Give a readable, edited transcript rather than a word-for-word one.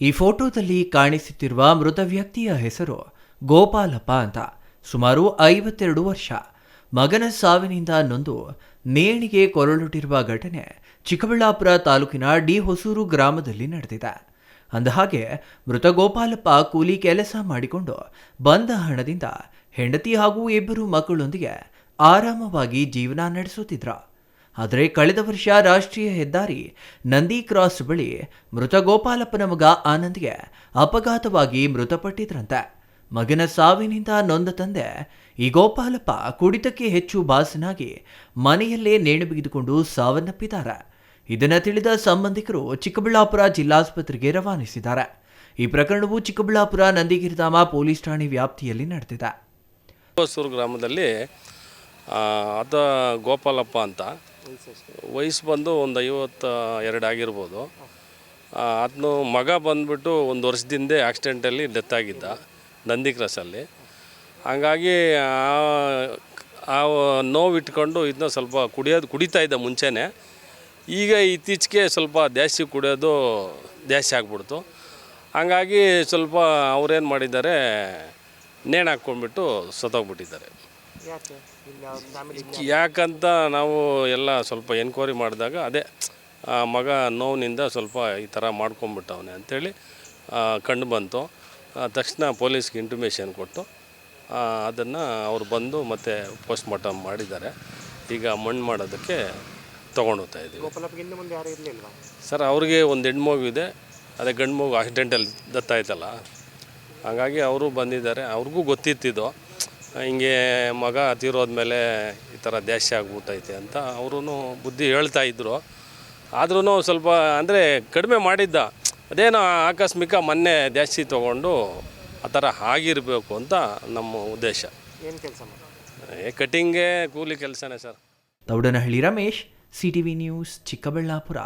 ಈ ಫೋಟೋದಲ್ಲಿ ಕಾಣಿಸುತ್ತಿರುವ ಮೃತ ವ್ಯಕ್ತಿಯ ಹೆಸರು ಗೋಪಾಲಪ್ಪ ಅಂತ. ಸುಮಾರು 52 ವರ್ಷ. ಮಗನ ಸಾವಿನಿಂದ ನೊಂದು ನೇಣಿಗೆ ಕೊರಳುಟಿರುವ ಘಟನೆ ಚಿಕ್ಕಬಳ್ಳಾಪುರ ತಾಲೂಕಿನ ಡಿ ಹೊಸೂರು ಗ್ರಾಮದಲ್ಲಿ ನಡೆದಿದೆ. ಅಂದಹಾಗೆ ಮೃತ ಗೋಪಾಲಪ್ಪ ಕೂಲಿ ಕೆಲಸ ಮಾಡಿಕೊಂಡು ಬಂದ ಹಣದಿಂದ ಹೆಂಡತಿ ಹಾಗೂ 2 ಮಕ್ಕಳೊಂದಿಗೆ ಆರಾಮವಾಗಿ ಜೀವನ ನಡೆಸುತ್ತಿದ್ರು. ಆದರೆ ಕಳೆದ ವರ್ಷ ರಾಷ್ಟ್ರೀಯ ಹೆದ್ದಾರಿ ನಂದಿ ಕ್ರಾಸ್ ಬಳಿ ಮೃತ ಗೋಪಾಲಪ್ಪನ ಮಗ ಆನಂದ್ಗೆ ಅಪಘಾತವಾಗಿ ಮೃತಪಟ್ಟಿದ್ರಂತೆ. ಮಗನ ಸಾವಿನಿಂದ ನೊಂದ ತಂದೆ ಈ ಗೋಪಾಲಪ್ಪ ಕುಡಿತಕ್ಕೆ ಹೆಚ್ಚು ಬಾಸನಾಗಿ ಮನೆಯಲ್ಲೇ ನೇಣು ಬಿಗಿದುಕೊಂಡು ಸಾವನ್ನಪ್ಪಿದ್ದಾರೆ. ಇದನ್ನು ತಿಳಿದ ಸಂಬಂಧಿಕರು ಚಿಕ್ಕಬಳ್ಳಾಪುರ ಜಿಲ್ಲಾಸ್ಪತ್ರೆಗೆ ರವಾನಿಸಿದ್ದಾರೆ. ಈ ಪ್ರಕರಣವು ಚಿಕ್ಕಬಳ್ಳಾಪುರ ನಂದಿಗಿರಿಧಾಮ ಪೊಲೀಸ್ ಠಾಣೆ ವ್ಯಾಪ್ತಿಯಲ್ಲಿ ನಡೆದಿದೆ. ಹೊಸೂರು ಗ್ರಾಮದಲ್ಲಿ ಆತ ಗೋಪಾಲಪ್ಪ ಅಂತ, ವಯಸ್ಸು ಬಂದು ಒಂದು 52 ಆಗಿರ್ಬೋದು. ಅದನ್ನು ಮಗ ಬಂದುಬಿಟ್ಟು 1 ವರ್ಷದಿಂದ ಆಕ್ಸಿಡೆಂಟಲ್ಲಿ ಡೆತ್ ಆಗಿದ್ದ ನಂದಿ ಕ್ರಾಸಲ್ಲಿ. ಹಾಗಾಗಿ ಆ ನೋವು ಇಟ್ಕೊಂಡು ಇದನ್ನ ಸ್ವಲ್ಪ ಕುಡಿತಾ ಇದ್ದ ಮುಂಚೆನೇ. ಈಗ ಇತ್ತೀಚೆಗೆ ಸ್ವಲ್ಪ ಜಾಸ್ತಿ ಕುಡಿಯೋದು ಜಾಸ್ತಿ ಆಗ್ಬಿಡ್ತು. ಹಾಗಾಗಿ ಸ್ವಲ್ಪ ಅವ್ರೇನು ಮಾಡಿದ್ದಾರೆ, ನೇಣು ಹಾಕ್ಕೊಂಡ್ಬಿಟ್ಟು ಸತ್ತೋಗ್ಬಿಟ್ಟಿದ್ದಾರೆ. ಯಾಕಂತ ನಾವು ಎಲ್ಲ ಸ್ವಲ್ಪ ಎನ್ಕ್ವೈರಿ ಮಾಡಿದಾಗ ಅದೇ ಮಗ ನೋವಿನಿಂದ ಸ್ವಲ್ಪ ಈ ಥರ ಮಾಡ್ಕೊಂಬಿಟ್ಟವನೆ ಅಂಥೇಳಿ ಕಂಡು ಬಂತು. ತಕ್ಷಣ ಪೊಲೀಸ್ಗೆ ಇಂಟಿಮೇಷನ್ ಕೊಟ್ಟು ಅದನ್ನು ಅವ್ರು ಬಂದು ಮತ್ತೆ ಪೋಸ್ಟ್ ಮಾರ್ಟಮ್ ಮಾಡಿದ್ದಾರೆ. ಈಗ ಮಣ್ಣು ಮಾಡೋದಕ್ಕೆ ತೊಗೊಂಡು ಹೋಗ್ತಾ ಇದ್ದೀವಿ. ಸರ್, ಅವ್ರಿಗೆ ಒಂದು ಹೆಣ್ಣು ಮಗು ಇದೆ. ಅದೇ ಗಂಡು ಮಗು ಆಕ್ಸಿಡೆಂಟಲ್ಲಿ ದತ್ತಾಯ್ತಲ್ಲ, ಹಾಗಾಗಿ ಅವರು ಬಂದಿದ್ದಾರೆ. ಅವ್ರಿಗೂ ಗೊತ್ತಿತ್ತಿದ್ದು ಹಿಂಗೆ ಮಗ ತೀರೋದ್ಮೇಲೆ ಈ ಥರ ಜಾಸ್ತಿ ಆಗ್ಬಿಟ್ಟೈತೆ ಅಂತ ಅವರು ಬುದ್ಧಿ ಹೇಳ್ತಾ ಇದ್ದರು. ಆದ್ರೂ ಸ್ವಲ್ಪ ಅಂದರೆ ಕಡಿಮೆ ಮಾಡಿದ್ದ. ಅದೇನೋ ಆಕಸ್ಮಿಕ ಮೊನ್ನೆ ಜಾಸ್ತಿ ತೊಗೊಂಡು ಆ ಥರ ಆಗಿರಬೇಕು ಅಂತ ನಮ್ಮ ಉದ್ದೇಶ. ಏನು ಕೆಲಸ ಕಟಿಂಗೇ ಕೂಲಿ ಕೆಲಸನೇ sir. Taudanahalli Ramesh, CTV news, Chikkaballapur.